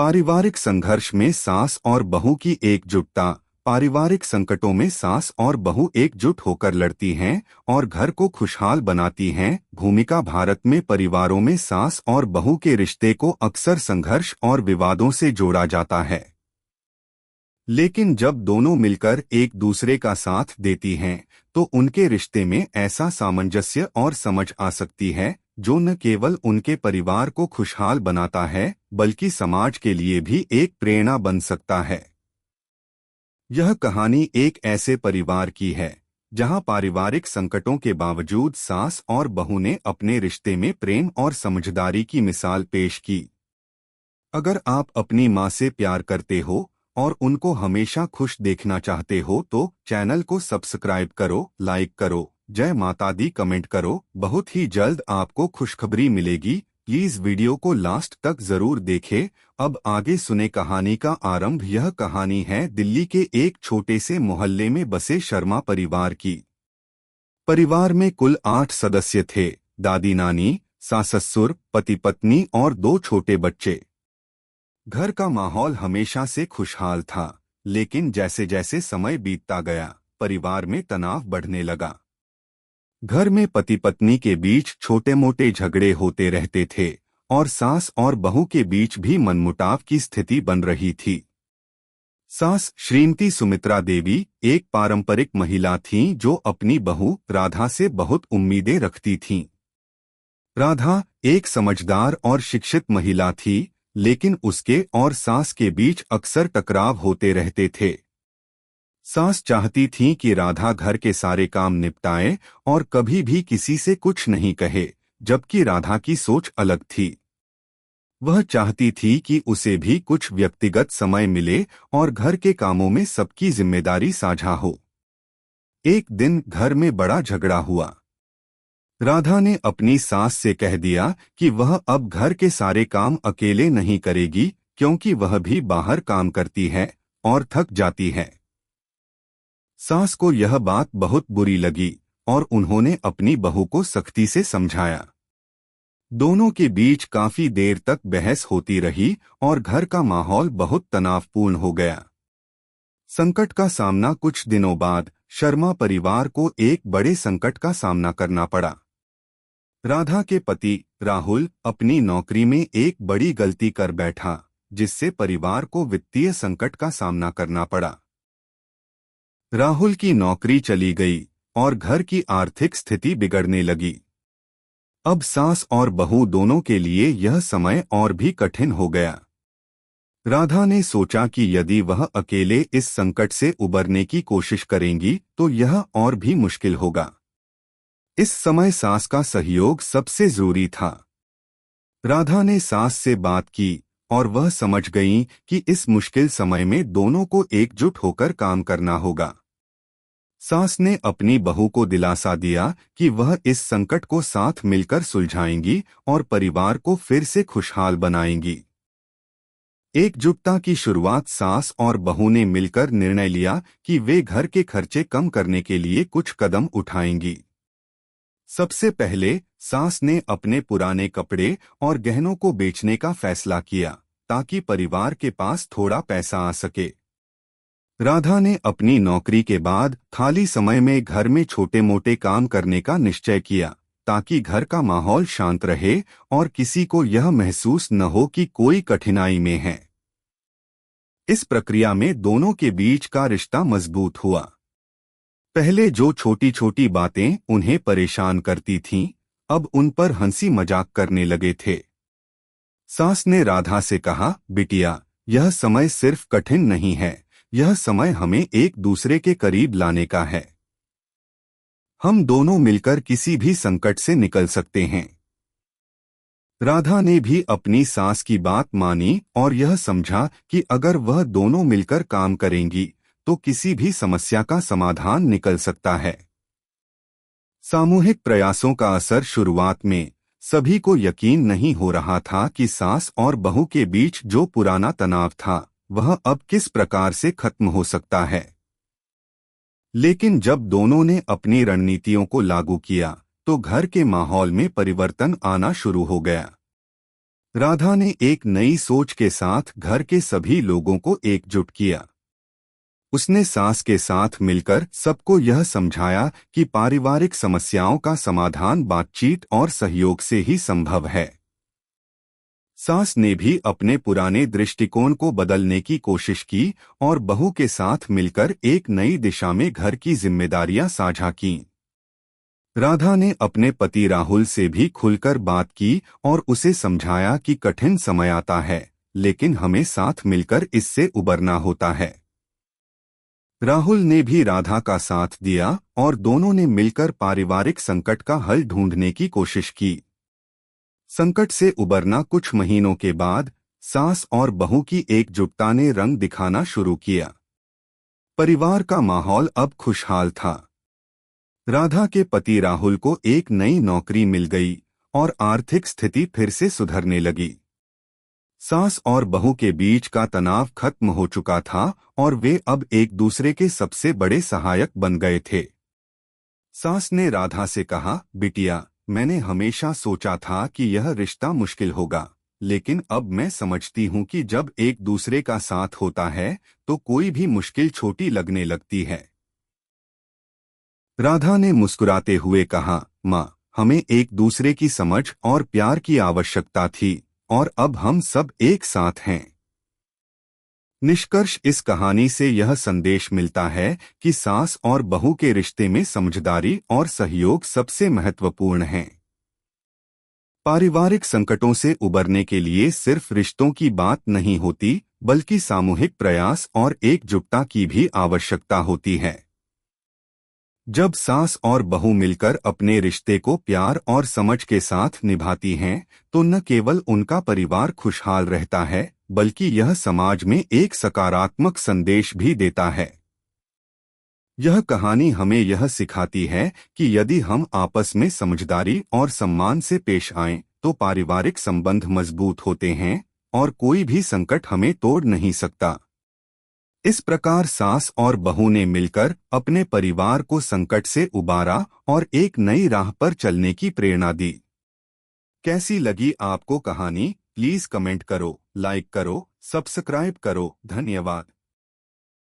पारिवारिक संघर्ष में सास और बहू की एकजुटता। पारिवारिक संकटों में सास और बहू एकजुट होकर लड़ती हैं और घर को खुशहाल बनाती हैं। भूमिका। भारत में परिवारों में सास और बहू के रिश्ते को अक्सर संघर्ष और विवादों से जोड़ा जाता है, लेकिन जब दोनों मिलकर एक दूसरे का साथ देती हैं तो उनके रिश्ते में ऐसा सामंजस्य और समझ आ सकती है जो न केवल उनके परिवार को खुशहाल बनाता है बल्कि समाज के लिए भी एक प्रेरणा बन सकता है। यह कहानी एक ऐसे परिवार की है जहां पारिवारिक संकटों के बावजूद सास और बहू ने अपने रिश्ते में प्रेम और समझदारी की मिसाल पेश की। अगर आप अपनी माँ से प्यार करते हो और उनको हमेशा खुश देखना चाहते हो तो चैनल को सब्सक्राइब करो, लाइक करो, जय माता दी कमेंट करो। बहुत ही जल्द आपको खुशखबरी मिलेगी। प्लीज वीडियो को लास्ट तक जरूर देखें। अब आगे सुने कहानी का आरंभ। यह कहानी है दिल्ली के एक छोटे से मोहल्ले में बसे शर्मा परिवार की। परिवार में कुल 8 सदस्य थे। दादी नानी, सास ससुर, पति पत्नी और 2 छोटे बच्चे। घर का माहौल हमेशा से खुशहाल था, लेकिन जैसे जैसे समय बीतता गया परिवार में तनाव बढ़ने लगा। घर में पति पत्नी के बीच छोटे मोटे झगड़े होते रहते थे और सास और बहू के बीच भी मनमुटाव की स्थिति बन रही थी। सास श्रीमती सुमित्रा देवी एक पारंपरिक महिला थीं जो अपनी बहू राधा से बहुत उम्मीदें रखती थीं। राधा एक समझदार और शिक्षित महिला थी, लेकिन उसके और सास के बीच अक्सर टकराव होते रहते थे। सास चाहती थी कि राधा घर के सारे काम निपटाए और कभी भी किसी से कुछ नहीं कहे, जबकि राधा की सोच अलग थी। वह चाहती थी कि उसे भी कुछ व्यक्तिगत समय मिले और घर के कामों में सबकी जिम्मेदारी साझा हो। एक दिन घर में बड़ा झगड़ा हुआ। राधा ने अपनी सास से कह दिया कि वह अब घर के सारे काम अकेले नहीं करेगी क्योंकि वह भी बाहर काम करती है और थक जाती है। सास को यह बात बहुत बुरी लगी और उन्होंने अपनी बहू को सख्ती से समझाया। दोनों के बीच काफी देर तक बहस होती रही और घर का माहौल बहुत तनावपूर्ण हो गया। संकट का सामना। कुछ दिनों बाद शर्मा परिवार को एक बड़े संकट का सामना करना पड़ा। राधा के पति राहुल अपनी नौकरी में एक बड़ी गलती कर बैठा, जिससे परिवार को वित्तीय संकट का सामना करना पड़ा। राहुल की नौकरी चली गई और घर की आर्थिक स्थिति बिगड़ने लगी। अब सास और बहू दोनों के लिए यह समय और भी कठिन हो गया। राधा ने सोचा कि यदि वह अकेले इस संकट से उबरने की कोशिश करेंगी तो यह और भी मुश्किल होगा। इस समय सास का सहयोग सबसे जरूरी था। राधा ने सास से बात की और वह समझ गईं कि इस मुश्किल समय में दोनों को एकजुट होकर काम करना होगा। सास ने अपनी बहू को दिलासा दिया कि वह इस संकट को साथ मिलकर सुलझाएंगी और परिवार को फिर से खुशहाल बनाएंगी। एकजुटता की शुरुआत। सास और बहू ने मिलकर निर्णय लिया कि वे घर के खर्चे कम करने के लिए कुछ कदम उठाएंगी। सबसे पहले सास ने अपने पुराने कपड़े और गहनों को बेचने का फैसला किया ताकि परिवार के पास थोड़ा पैसा आ सके। राधा ने अपनी नौकरी के बाद खाली समय में घर में छोटे मोटे काम करने का निश्चय किया ताकि घर का माहौल शांत रहे और किसी को यह महसूस न हो कि कोई कठिनाई में है। इस प्रक्रिया में दोनों के बीच का रिश्ता मजबूत हुआ। पहले जो छोटी छोटी बातें उन्हें परेशान करती थीं, अब उन पर हंसी मजाक करने लगे थे। सास ने राधा से कहा, बिटिया, यह समय सिर्फ कठिन नहीं है, यह समय हमें एक दूसरे के करीब लाने का है। हम दोनों मिलकर किसी भी संकट से निकल सकते हैं। राधा ने भी अपनी सास की बात मानी और यह समझा कि अगर वह दोनों मिलकर काम करेंगी तो किसी भी समस्या का समाधान निकल सकता है। सामूहिक प्रयासों का असर। शुरुआत में सभी को यकीन नहीं हो रहा था कि सास और बहू के बीच जो पुराना तनाव था वह अब किस प्रकार से खत्म हो सकता है। लेकिन जब दोनों ने अपनी रणनीतियों को लागू किया तो घर के माहौल में परिवर्तन आना शुरू हो गया। राधा ने एक नई सोच के साथ घर के सभी लोगों को एकजुट किया। उसने सास के साथ मिलकर सबको यह समझाया कि पारिवारिक समस्याओं का समाधान बातचीत और सहयोग से ही संभव है। सास ने भी अपने पुराने दृष्टिकोण को बदलने की कोशिश की और बहू के साथ मिलकर एक नई दिशा में घर की जिम्मेदारियां साझा कीं। राधा ने अपने पति राहुल से भी खुलकर बात की और उसे समझाया कि कठिन समय आता है, लेकिन हमें साथ मिलकर इससे उबरना होता है। राहुल ने भी राधा का साथ दिया और दोनों ने मिलकर पारिवारिक संकट का हल ढूंढने की कोशिश की। संकट से उबरना कुछ महीनों के बाद सास और बहू की एकजुटता ने रंग दिखाना शुरू किया। परिवार का माहौल अब खुशहाल था। राधा के पति राहुल को एक नई नौकरी मिल गई और आर्थिक स्थिति फिर से सुधरने लगी। सास और बहू के बीच का तनाव खत्म हो चुका था और वे अब एक दूसरे के सबसे बड़े सहायक बन गए थे। सास ने राधा से कहा, बिटिया, मैंने हमेशा सोचा था कि यह रिश्ता मुश्किल होगा, लेकिन अब मैं समझती हूँ कि जब एक दूसरे का साथ होता है तो कोई भी मुश्किल छोटी लगने लगती है। राधा ने मुस्कुराते हुए कहा, माँ, हमें एक दूसरे की समझ और प्यार की आवश्यकता थी और अब हम सब एक साथ हैं। निष्कर्ष इस कहानी से यह संदेश मिलता है कि सास और बहू के रिश्ते में समझदारी और सहयोग सबसे महत्वपूर्ण हैं। पारिवारिक संकटों से उबरने के लिए सिर्फ रिश्तों की बात नहीं होती, बल्कि सामूहिक प्रयास और एकजुटता की भी आवश्यकता होती है। जब सास और बहू मिलकर अपने रिश्ते को प्यार और समझ के साथ निभाती हैं, तो न केवल उनका परिवार खुशहाल रहता है, बल्कि यह समाज में एक सकारात्मक संदेश भी देता है। यह कहानी हमें यह सिखाती है कि यदि हम आपस में समझदारी और सम्मान से पेश आएं, तो पारिवारिक संबंध मजबूत होते हैं और कोई भी संकट हमें तोड़ नहीं सकता। इस प्रकार सास और बहू ने मिलकर अपने परिवार को संकट से उबारा और एक नई राह पर चलने की प्रेरणा दी। कैसी लगी आपको कहानी? प्लीज कमेंट करो, लाइक करो, सब्सक्राइब करो। धन्यवाद।